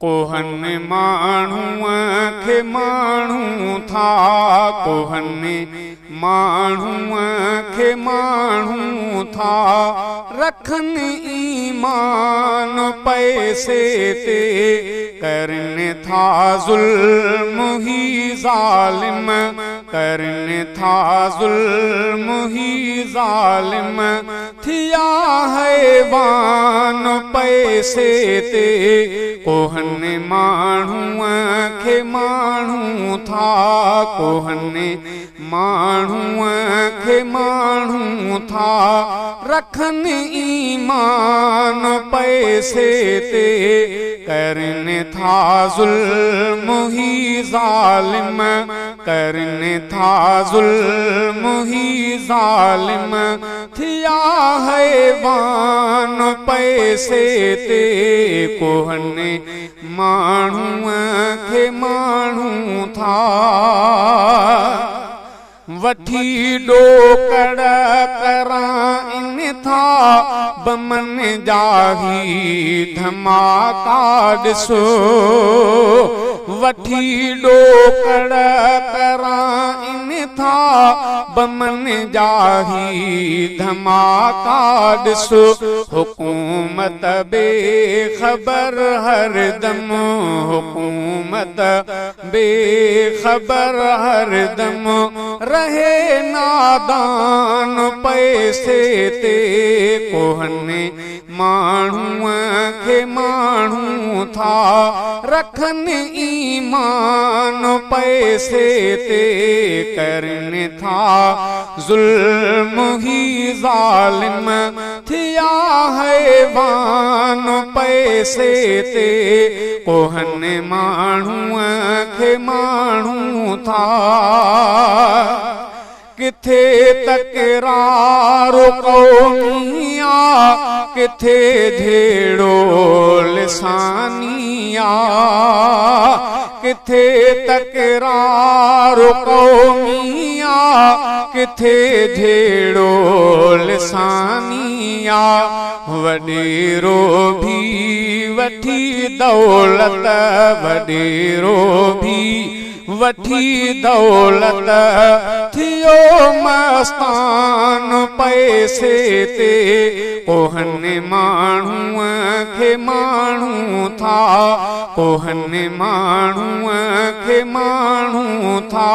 Kohn माण्हूअ खे माण्हू था, कोहन माण्हूअ खे माण्हू था, रखनि ईमान पैसे ते, करनि था ज़ुल्म ही ज़ालिम, करनि था ज़ुल्म ही ज़ालिम, थिया हैवान पैसे ते, कोहन माण्हूअ खे माण्हू था, कोहन माण्हूअ खे माण्हू था, रखनि ईमान पैसे ते, करनि था ज़ुल्म ही ज़ालिम, करनि था ज़ुल्म ही ज़ालिम, थिया हैवान पैसे ते, कोहन माण्हूअ खे माण्हू था। वठी ॾोकड़ कराइनि था, बमन जाही धमाका ॾिसो, वठी ॾोकड़ कराइनि था, बमन जाही धमाका ॾिसो, हुकूमत बेख़बर हरदम, हुकूमत बेख़बर हरदम, रहे नादान पैसे ते, कोहन माण्हूअ खे माण्हू था, रखनि ईमान पैसे ते, करनि था ज़ुल्म ही ज़ालिम, थिया हैवान पैसे ते, कोहन माण्हूअ खे माण्हू था। किथे तकरार क़ौमिया, किथे झेड़ो लिसानिया, किथे तकरार क़ौमिया, किथे झेड़ो लिसानिया, वॾेरो भी वठी दौलत, वॾेरो भी वठी दौलत, थियो मस्तान पैसे ते, कोहन माण्हूअ खे माण्हू था, कोहन माण्हूअ खे माण्हू था,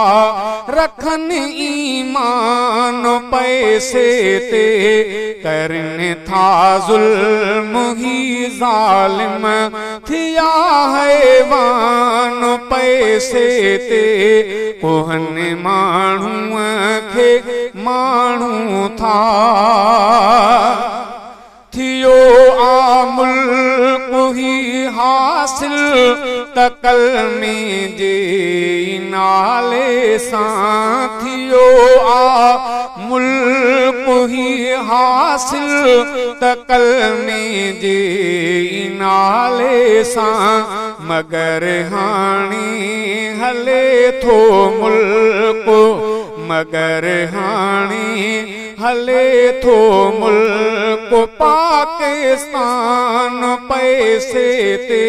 रखनि ईमान पैसे ते, करनि था ज़ुल्म ही ज़ालिम, थिया हैवान पैसे ते, कोहन माण्हूअ खे माण्हू था। थियो आ मुल्क ही हासिल, त कलमे जे नाले सां, थियो आ मुल्क ही हासिल, त कलमे जे नाले सां, मगर हाणे हले थो मुल्क, मगर हाणे हले थो मुल्क पाकिस्तान पैसे ते,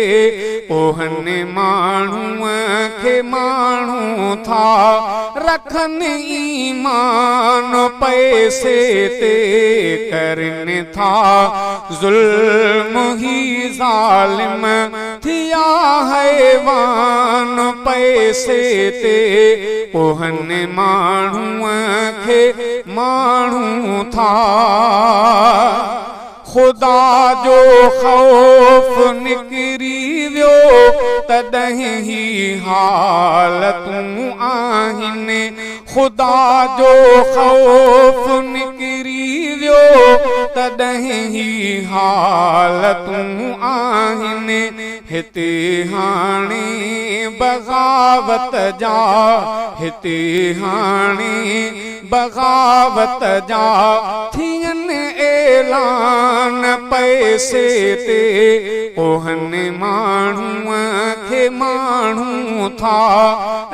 कोहन माण्हूअ खे माण्हू था, रखनि ईमान पैसे ते, करनि था ज़ुल्म ही ज़ालिम, थिया हैवान पैसे ते, कोहन माण्हूअ खे माण्हू था। ख़ुदा जो ख़ौफ़ निकिरी वियो, तॾहिं ही हालतूं आहिनि, ख़ुदा जो ख़ौफ़ निकिरी वियो, तॾहिं ही हालतूं आहिनि, हिते हाणे बग़ावत जा, हिते हाणे बग़ावत जा, थियनि ऐलान पैसे ते, कोहन माण्हूअ खे माण्हू था,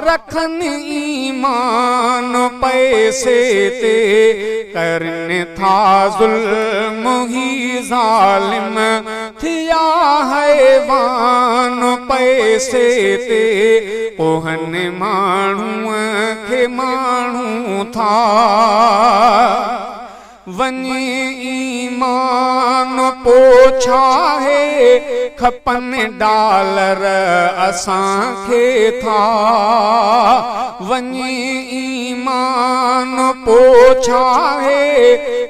रखनि ईमान पैसे ते, करनि था ज़ुल्म ही ज़ालिम, थिया हैवान पैसे ते कोहनि माण्हूअ खे माण्हू था वञी ईमान पोछाहे खपनि डॉलर असांखे था वञी ईमान पोछाहे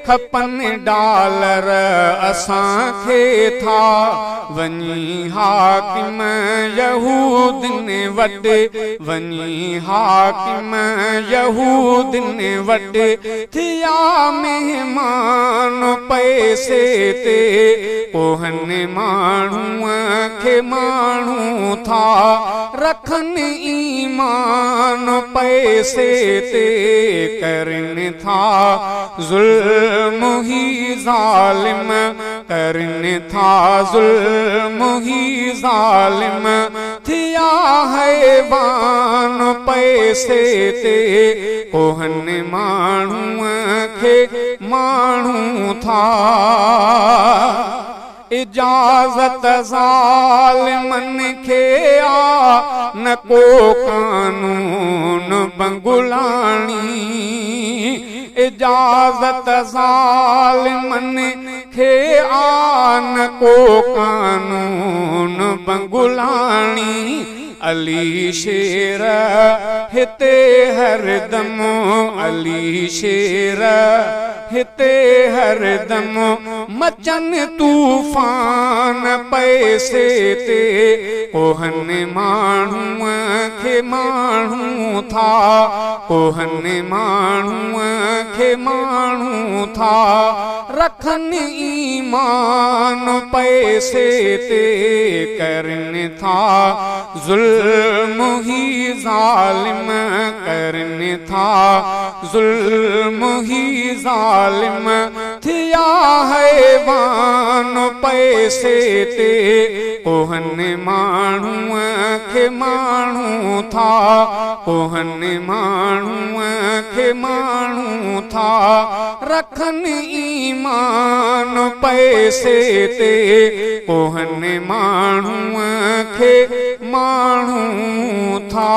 खपनि डॉलर असांखे था वञी हाकिम यहूदन वटि वञी हाकिम यहूदन वटि थिया मेहमान पैसे ते कोहनि माण्हूअ खे माण्हू था रखनि ईमान पैसे ते करनि था ज़ुल्म ही ज़ालिम करनि था ज़ुल्म ही ज़ालिम थिया हैवान पैसे ते कोहनि माण्हूअ खे माण्हू था इजाज़त ज़ालिमनि खे आ न को कानून बंगुलाणी इजाज़त ज़ालिमनि खे आ न को कानून बंगुलाणी अली शेर हिते हरदम अली शेर हिते हरदम मचनि तूफ़ान पैसे ते कोहनि माण्हूअ खे माण्हू था कोहनि माण्हूअ खे माण्हू था रखनि ईमान पैसे ते करनि था ज़ुल्म ही ज़ालिम करनि था ज़ुल्म ही ज़ालिम थिया हैवान पैसे ते कोहनि माण्हूअ खे माण्हू था कोहनि माण्हूअ खे माण्हू था रखनि ईमान पैसे ते कोहनि माण्हूअ खे माण्हू था।